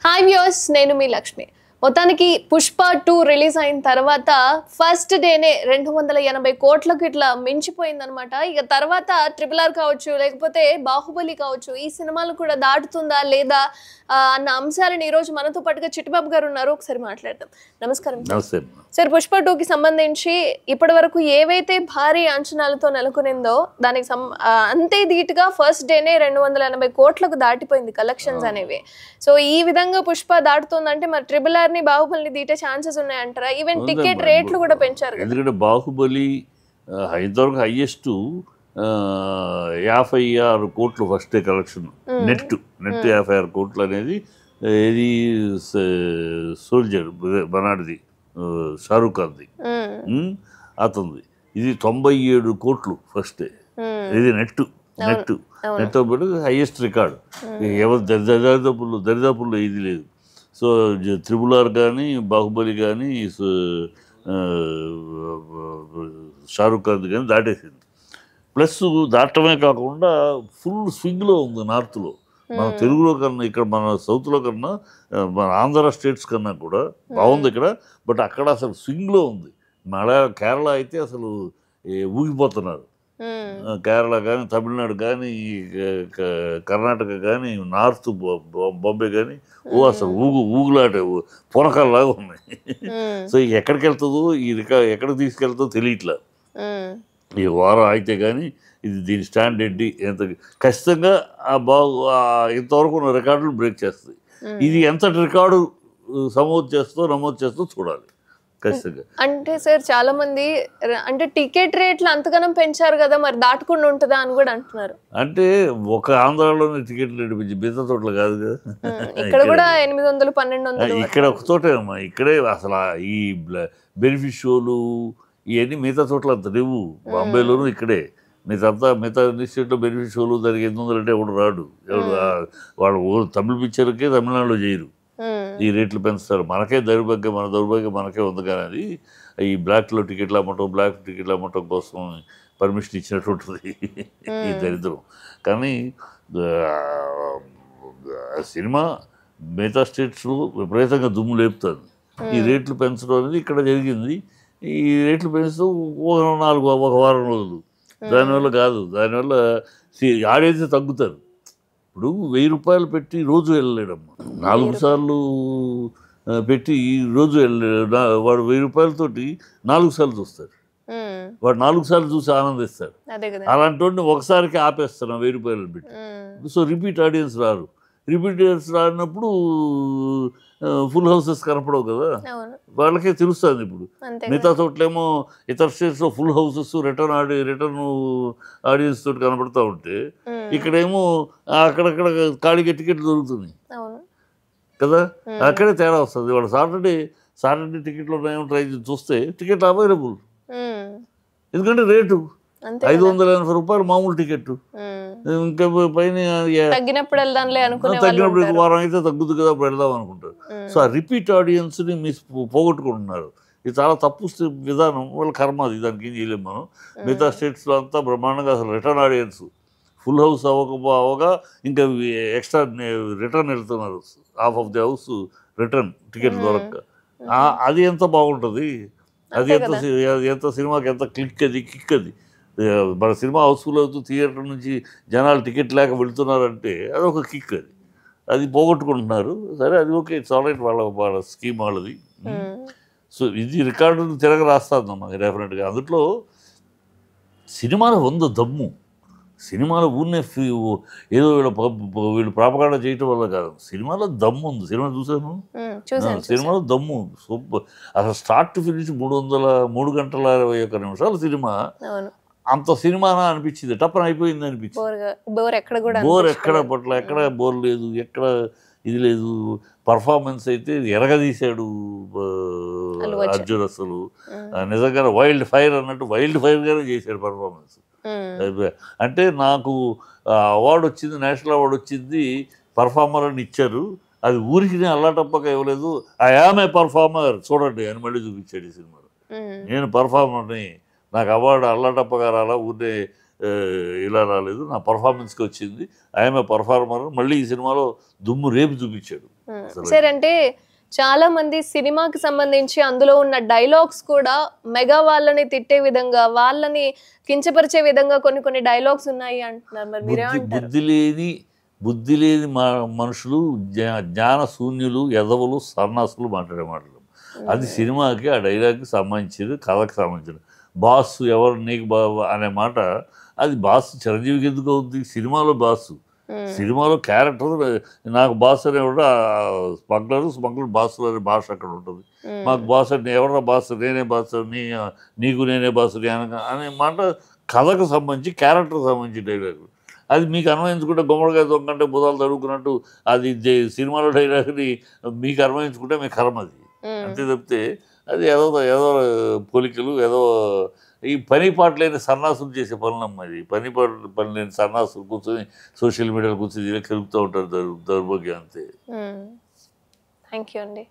Hi viewers, నేను మీ లక్ష్మి. మొత్తానికి Pushpa 2 release అయిన తర్వాత ఫస్ట్ డేనే 280 కోట్లకు ఇట్లా మించిపోయిందనమాట. ఇక తర్వాత RRR కావచ్చు, లేకపోతే బాహుబలి కావచ్చు, ఈ సినిమాలు కూడా దాటుతుందా లేదా అన్న అంశాలను ఈరోజు మనతో పాటుగా చిట్టిబాబు గారు ఉన్నారు. ఒకసారి మాట్లాడదాం. నమస్కారం సార్. పుష్ప 2కి సంబంధించి ఇప్పటి వరకు ఏవైతే భారీ అంచనాలతో నెలకొనిందో దానికి అంతే ధీటుగా ఫస్ట్ డేనే 280 కోట్లకు దాటిపోయింది కలెక్షన్స్ అనేవి. సో ఈ విధంగా పుష్ప దాటుతుందంటే మరి RRR ని బాహుబలిని దీటే ఛాన్సెస్ ఉన్నాయంటారా? ఈవెన్ టికెట్ రేట్లు కూడా పెంచారు. ఎందుకంటే బాహుబలి ఇంతవరకు హైయెస్ట్ 56 కోట్లు ఫస్ట్ డే కలెక్షన్ నెట్ 56 కోట్లు అనేది ఇది సోల్జర్ బనాడిది షారూక్ ఖాన్ది అతనిది. ఇది 97 కోట్లు ఫస్ట్ డే. ఇది నెట్ హైయెస్ట్ రికార్డు. ఎవరు దరిదాపుల్లో ఇది లేదు. సో RRR కానీ బాహుబలి కానీ షారూక్ ఖాన్ కానీ దాటేసింది. ప్లస్ దాటమే కాకుండా ఫుల్ స్వింగ్లో ఉంది నార్త్లో. మన తెలుగులో కన్నా ఇక్కడ మన సౌత్లో కన్నా మన ఆంధ్ర స్టేట్స్ కన్నా కూడా బాగుంది ఇక్కడ. బట్ అక్కడ అసలు స్వింగ్లో ఉంది. కేరళ అయితే అసలు ఊగిపోతున్నారు. కేరళ కానీ తమిళనాడు కానీ కర్ణాటక కానీ నార్త్ బాంబే కానీ అసలు ఊగులాటే పొనకాల్లాగా ఉన్నాయి. సో ఎక్కడికి వెళ్తుందో ఎక్కడికి తీసుకెళ్తుందో తెలియట్లా. ఈ వారం అయితే కానీ ఇది దీని స్టాండ్ ఏంటి ఎంత ఖచ్చితంగా ఇంతవరకు ఉన్న రికార్డులు బ్రేక్ చేస్తుంది. ఇది ఎంతటి రికార్డు నమోదు చేస్తూ చూడాలి ఖచ్చితంగా. అంటే సార్ చాలా మంది అంటే టికెట్ రేట్లు అంతగానం పెంచారు కదా, మరి దాటకుండా ఉంటుందా అని కూడా అంటున్నారు. అంటే ఒక ఆంధ్రాలోనే టికెట్ రేటు పెంచి మిగతా చోట్ల కాదు కదా. ఇక్కడ కూడా 800, 1200 ఇక్కడ ఒక చోటే అమ్మా. ఇక్కడే అసలు ఈ బెనిఫిట్ షోలు ఇవన్నీ మిగతా చోట్ల అంత లేవు. బాంబేలోనూ ఇక్కడే మిగతా ఇన్స్టిట్యూట్లో బెనిఫిట్ షోలు దానికి 800 అంటే ఎవడు రాడు. వాళ్ళు తమిళ పిక్చర్కే తమిళనాడులో చేయరు. ఈ రేట్లు పెంచుతారు. మన దౌర్భాగ్యం మనకే ఉంది. కానీ అది ఈ బ్లాక్లో టికెట్లు అమ్మటం కోసం పర్మిషన్ ఇచ్చినట్టు ఉంటుంది ఈ దరిద్రం. కానీ సినిమా మిగతా స్టేట్స్లో విపరీతంగా దుమ్ము లేపుతుంది. ఈ రేట్లు పెంచడం అనేది ఇక్కడ జరిగింది. ఈ రేట్లు పెంచుతూ ఒక వారం రోజులు దానివల్ల కాదు. దానివల్ల ఆడియన్స్ తగ్గుతారు. ఇప్పుడు 1000 రూపాయలు పెట్టి రోజు వెళ్ళలేడమ్మా. 4 సార్లు పెట్టి రోజు వెళ్ళలేడు. వాడు 1000 రూపాయలతోటి 4 సార్లు చూస్తాడు. వాడు 4 సార్లు చూసి ఆనందిస్తాడు. అలాంటి వాడిని ఒకసారికి ఆపేస్తాను 1000 రూపాయలు పెట్టి. సో రిపీట్ ఆడియన్స్ రానప్పుడు ఫుల్ హౌసెస్ కనపడవు కదా, వాళ్ళకే తెలుస్తుంది. ఇప్పుడు మిగతా చోట్లేమో ఇతర స్టేట్స్లో ఫుల్ హౌసెస్ రిటర్న్ ఆడియన్స్ తోటి కనపడుతూ ఉంటే ఇక్కడేమో అక్కడక్కడ ఖాళీగా టికెట్లు దొరుకుతున్నాయి కదా. అక్కడే తేడా వస్తుంది. వాళ్ళు సాటర్డే టికెట్లు ఉన్నాయేమో ట్రై చూస్తే టికెట్ అవైలబుల్. ఎందుకంటే రేటు 580 రూపాయలు మామూలు టికెట్. ఇంకా పైన తగ్గినప్పుడు వారం అయితే తగ్గుతుంది కదా, అప్పుడు వెళ్దాం అనుకుంటారు. సో ఆ రిపీట్ ఆడియన్స్ని పోగొట్టుకుంటున్నారు. ఇది చాలా తప్పు విధానం. వాళ్ళ కర్మ అది, దానికి ఏం చేయలేము మనం. మిగతా స్టేట్స్లో అంతా బ్రహ్మాండంగా అసలు రిటర్న్ ఆడియన్స్ ఫుల్ హౌస్ అవ్వగా ఇంకా ఎక్స్ట్రా రిటర్న్ వెళ్తున్నారు. Half of the house return ticket దొరక్క. అది ఎంత బాగుంటుంది. అది ఎంత సినిమాకి ఎంత కిక్ అది. మన సినిమా హౌస్ఫుల్ అవుతూ థియేటర్ నుంచి జనాలు టికెట్ లేక వెళుతున్నారంటే అదొక కిక్. అది పోగొట్టుకుంటున్నారు. సరే, అది ఓకే, ఇట్స్ ఆల్ రైట్. వాళ్ళ స్కీమ్ వాళ్ళది. సో ఇది రికార్డును తిరగ రాస్తుందమ్మా డెఫినెట్గా. అందులో సినిమాలో ఉంది దమ్ము. సినిమాలో ఊరినే ఏదో వీళ్ళు ప్రాపగాండా చేయటం వల్ల కాదు. సినిమాలో దమ్ము ఉంది. సినిమా చూసాను. సినిమాలో దమ్ము సూపర్. అసలు స్టార్ట్ టు ఫినిష్ 3 గంటల 21 నిమిషాల సినిమా. అంత సినిమానా అనిపించింది. టప్పన అయిపోయింది అనిపించింది. బోర్ ఎక్కడ పట్ల, ఎక్కడ బోర్ లేదు, ఎక్కడ ఇది లేదు. పర్ఫార్మెన్స్ అయితే ఎరగదీశాడు అర్జున్. అసలు నిజంగానే వైల్డ్ ఫైర్ అన్నట్టు వైల్డ్ ఫైర్గానే చేశాడు పర్ఫార్మెన్స్. అంటే నాకు అవార్డు వచ్చింది, నేషనల్ అవార్డు వచ్చింది, పర్ఫార్మర్ అని ఇచ్చారు. అది ఊరికి అల్లాటప్పక ఇవ్వలేదు. ఐ యామ్ ఏ పర్ఫార్మర్ చూడండి అని మళ్ళీ చూపించాడు ఈ సినిమాలో. నేను పర్ఫార్మర్ని, నాకు అవార్డు అల్లాటప్పగా రాలా, ఊరినే ఇలా రాలేదు, నా పర్ఫార్మెన్స్కి వచ్చింది, ఐఎమ్ ఏ పర్ఫార్మర్, మళ్ళీ ఈ సినిమాలో దుమ్ము రేపు చూపించాడు. సార్ అంటే చాలా మంది సినిమాకి సంబంధించి అందులో ఉన్న డైలాగ్స్ కూడా మెగా వాళ్ళని తిట్టే విధంగా, వాళ్ళని కించపరిచే విధంగా కొన్ని కొన్ని డైలాగ్స్ ఉన్నాయి అంటున్నారు. మరి మీరేమంటారు? బుద్ధి లేని మనుషులు, జ్ఞాన శూన్యులు, ఎదవులు, సన్నాసులు మాట్లాడే మాటలు. అది సినిమాకి ఆ డైలాగ్కి సంబంధించింది, కథకి సంబంధించింది. బాస్ ఎవరు నీకు అనే మాట, అది బాస్ చిరంజీవికి ఎందుకు అవుతుంది? సినిమాలో బాసు, సినిమాలో క్యారెక్టర్, నాకు బాస్ అనేవాడు స్మగ్లర్ బాసులు అనే భాష అక్కడ ఉంటుంది. మాకు బాస్ అంటే ఎవరన్నా బాస్, నేనే బాస్, నీకు నేనే బాస్ అనే మాట కథకు సంబంధించి, క్యారెక్టర్కి సంబంధించి డైలాగ్. అది మీకు అన్వయించుకుంటే గుమ్మడికాయ దొంగంటే బుధాలు తడుగుకున్నట్టు అది సినిమాలో డైలాగ్ని మీకు అన్వయించుకుంటే మీ కర్మ అది. అంతే తప్పితే అది ఏదో పోలికలు, ఏదో ఈ పని పాట లేని సన్నాసులు చేసే పనులమ్మ. అది పని లేని సన్నాసులు కూర్చొని సోషల్ మీడియాలో కూర్చొని కలుపుతూ ఉంటారు దౌర్భాగ్యం. అంతే. థ్యాంక్ యూ అండి.